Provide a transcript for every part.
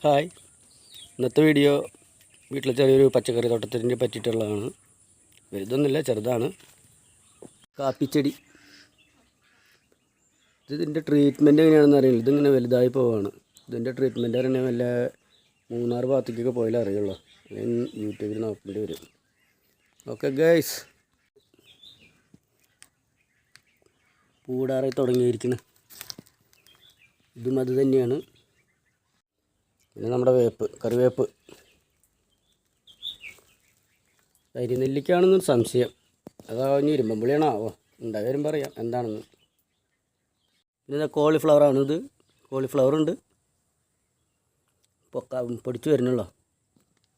Hi, ഇന്നത്തെ video വീട്ടിലെ ചെറിയൊരു പച്ചക്കറി തോട്ടത്തിനെ പറ്റിയിട്ടുള്ളതാണ്. വലുതൊന്നുമില്ല, ചെറുതാണ്. കാപ്പിച്ചെടി. ഇതിൻ്റെ ട്രീറ്റ്മെൻറ്റ് എങ്ങനെയാണെന്ന് അറിയില്ല. ഇതിങ്ങനെ വലുതായി പോവാണ്. ഇതിൻ്റെ ട്രീറ്റ്മെൻറ്റ് അറിയണേ വല്ല മൂന്നാർ ഭാഗത്തേക്കൊക്കെ പോയാലേ അറിയുള്ളൂ. അല്ലെങ്കിൽ യൂട്യൂബിൽ നോക്കേണ്ടി വരും. ഓക്കെ ഗൈസ്, പൂടാറായി തുടങ്ങിയിരിക്കുന്നു. ഇതും അത് തന്നെയാണ്. പിന്നെ നമ്മുടെ വേപ്പ്, കറിവേപ്പ്. കരിനെല്ലിക്കാണെന്നൊരു സംശയം. അതാ ഇനി ഇരുമ്പുളിയാണോ ആവോ, ഉണ്ടായാലും പറയാം എന്താണെന്ന്. പിന്നെ കോളിഫ്ലവറാണിത്. കോളിഫ്ലവർ ഉണ്ട്, പൊടിച്ച് വരുന്നുള്ളൂ.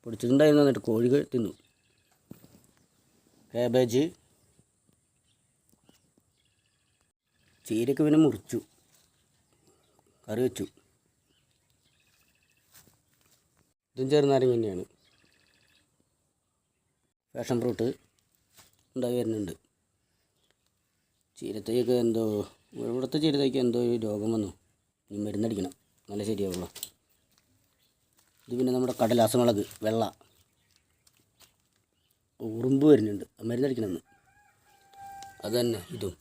പൊടിച്ചിട്ടുണ്ടായിരുന്നു, എന്നിട്ട് കോഴി തിന്നു. കാബേജ്, ചീരക്ക് പിന്നെ മുറിച്ചു കറി വെച്ചു. ഇതും ചെറുനാരങ്ങ തന്നെയാണ്. പാഷൻ ഫ്രൂട്ട് ഉണ്ടായി വരുന്നുണ്ട്. ചീരത്തൈയൊക്കെ എന്തോ, ഇവിടുത്തെ ചീരത്തൈക്ക് എന്തോ ഒരു രോഗം വന്നു. ഇനി മരുന്നടിക്കണം, നല്ല ശരിയാവുള്ളൂ. ഇത് പിന്നെ നമ്മുടെ കടലാസ മുളക്, വെള്ള ഉറുമ്പ് വരുന്നുണ്ട്, മരുന്നടിക്കണമെന്ന്. അത് തന്നെ ഇതും.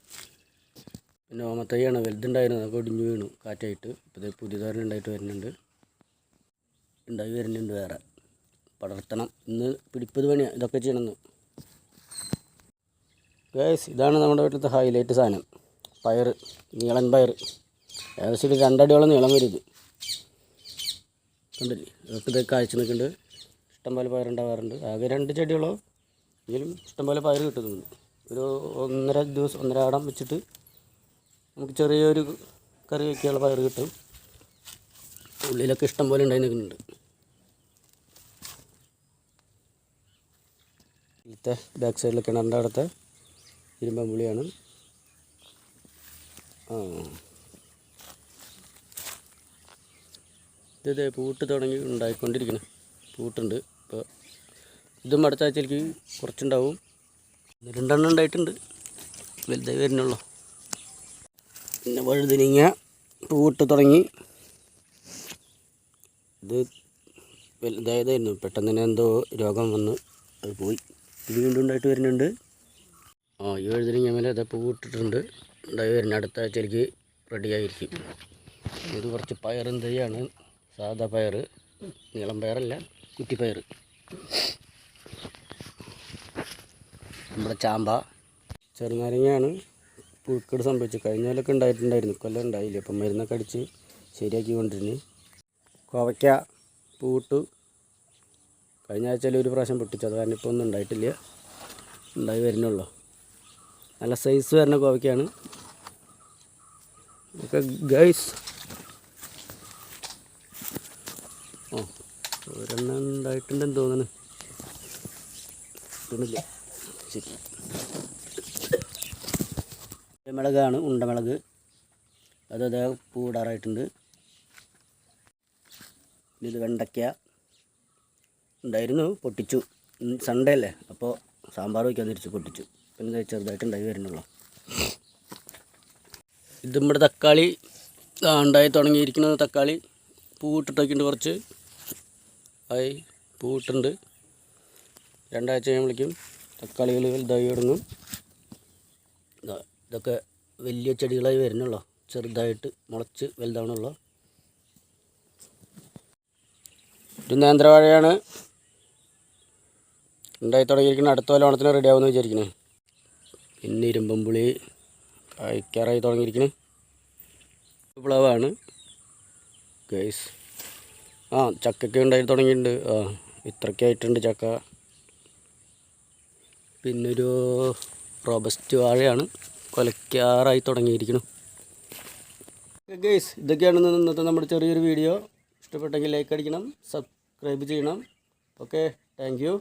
പിന്നെ ഓമത്തൈയാണ്, വലുതുണ്ടായിരുന്നു, അതൊക്കെ ഒടിഞ്ഞു വീണു കാറ്റായിട്ട്. ഇപ്പോൾ പുതിയതായിട്ട് ഉണ്ടായിട്ട് വരുന്നുണ്ട്, ഉണ്ടായി വരുന്നുണ്ട്. വേറെ പടർത്തണം. ഇന്ന് പിടിപ്പത് പണിയാണ് ഇതൊക്കെ ചെയ്യണമെന്ന്. ഗൈസ്, ഇതാണ് നമ്മുടെ വീട്ടിലത്തെ ഹൈലൈറ്റ് സാധനം, പയർ. നീളൻ പയർ, ഏകദേശം ഒരു 2 അടിയോളം നീളം വരും ഇത്. കണ്ടില്ലേ, ഇതൊക്കെ ഇത് കായ്ച്ച് നിൽക്കുന്നുണ്ട്. ഇഷ്ടംപോലെ പയറുണ്ടാവാറുണ്ട്. ആകെ 2 ചെടികളോ എങ്കിലും ഇഷ്ടംപോലെ പയർ കിട്ടുന്നുണ്ട്. ഒരു 1.5 ദിവസം, 1.5 ആടം വെച്ചിട്ട് നമുക്ക് ചെറിയൊരു കറി വയ്ക്കാനുള്ള പയർ കിട്ടും. ഉള്ളിലൊക്കെ ഇഷ്ടംപോലെ ഉണ്ടായി നിൽക്കുന്നുണ്ട്. ഇവിടുത്തെ ബാക്ക് സൈഡിൽ കിണറിൻ്റെ അടുത്ത് ഇരുമ്പമ്പുളിയാണ്. ഇത് പൂട്ട് തുടങ്ങി ഉണ്ടായിക്കൊണ്ടിരിക്കണം. പൂട്ടുണ്ട്. ഇപ്പോൾ ഇതും അടുത്ത ആഴ്ചയിലേക്ക് കുറച്ചുണ്ടാവും. 2 എണ്ണം ഉണ്ടായിട്ടുണ്ട്, വലുതായി വരുന്നുള്ളൂ. പിന്നെ വഴുതനങ്ങ പൂട്ട് തുടങ്ങി. ഇത് വലുതായതായിരുന്നു, പെട്ടെന്ന് തന്നെ എന്തോ രോഗം വന്ന് അത് പോയി. ഇത് വീണ്ടും ഉണ്ടായിട്ട് വരുന്നുണ്ട്. ഈ വഴുതനങ്ങ മേലെ അത് പൂട്ടിട്ടുണ്ട്, ഉണ്ടായി വരുന്നത്. അടുത്ത ആഴ്ചയിലേക്ക് റെഡിയായിരിക്കും. ഇത് കുറച്ച് പയറും തൈയാണ്, സാധാ പയർ, നീളം പയറല്ല, കുറ്റിപ്പയർ. നമ്മുടെ ചാമ്പ. ചെറുനാരങ്ങയാണ് പുഴുക്കേട് സംഭവിച്ചു. കഴിഞ്ഞ കൊല്ലമൊക്കെ ഉണ്ടായിട്ടുണ്ടായിരുന്നു, കൊല്ലം ഉണ്ടായില്ല. അപ്പം മരുന്നൊക്കെ അടിച്ച് ശരിയാക്കി കൊണ്ടിരുന്നു. കോവയ്ക്ക പൂട്ടു. കഴിഞ്ഞ ആഴ്ചയിൽ ഒരു പ്രാവശ്യം പൊട്ടിച്ചു, അത് കാരണം ഇപ്പോൾ ഒന്നും ഉണ്ടായിട്ടില്ല, ഉണ്ടായി വരുന്നുള്ളൂ. നല്ല സൈസ് വരുന്ന കോവയ്ക്കാണ്. ഓക്കെ ഗൈസ്, ഒരെണ്ണം ഉണ്ടായിട്ടുണ്ടെന്ന് തോന്നുന്നു. തോന്നില്ല. ശരി, മുളകാണ്, ഉണ്ടമുളക്. അതേ പൂടാറായിട്ടുണ്ട്. ഇത് വെണ്ടയ്ക്ക ഉണ്ടായിരുന്നു, പൊട്ടിച്ചു. സൺഡേ അല്ലേ, അപ്പോൾ സാമ്പാർ വയ്ക്കാൻ തിരിച്ച് പൊട്ടിച്ചു. പിന്നെ ചെറുതായിട്ട് ഉണ്ടായി വരുന്നുള്ളൂ. ഇത് നമ്മുടെ തക്കാളി ഉണ്ടായി തുടങ്ങിയിരിക്കുന്നത്. തക്കാളി പൂവിട്ടിട്ടൊക്കെയുണ്ട്, കുറച്ച് ആയി പൂവിട്ടുണ്ട്. 2 ആഴ്ച കഴിയുമ്പോഴേക്കും തക്കാളികൾ വലുതായി തുടങ്ങും. ഇതൊക്കെ വലിയ ചെടികളായി വരുന്നുള്ളൂ, ചെറുതായിട്ട് മുളച്ച് വലുതാവണുള്ളൂ. ഒരു നേന്ത്രവാഴയാണ് ഉണ്ടായി തുടങ്ങിയിരിക്കുന്നത്. അടുത്ത കൊല്ലം ഓണത്തിന് റെഡി ആവുമെന്ന് വിചാരിക്കുന്നത്. പിന്നെ ഇരുമ്പമ്പുളി കായ്ക്കാറായി തുടങ്ങിയിരിക്കുന്നത്. പ്ലവാണ് ഗൈസ്. ചക്കയൊക്കെ ഉണ്ടായി തുടങ്ങിയിട്ടുണ്ട്. ഇത്രയ്ക്ക് ആയിട്ടുണ്ട് ചക്ക. പിന്നൊരു റോബസ്റ്റ് വാഴയാണ്, കൊലയ്ക്കാറായി തുടങ്ങിയിരിക്കുന്നു. ഗൈസ്, ഇതൊക്കെയാണ് ഇന്നത്തെ നമ്മുടെ ചെറിയൊരു വീഡിയോ. ഇഷ്ടപ്പെട്ടെങ്കിൽ ലൈക്ക് അടിക്കണം, സബ്സ്ക്രൈബ് ചെയ്യണം. Okay, thank you.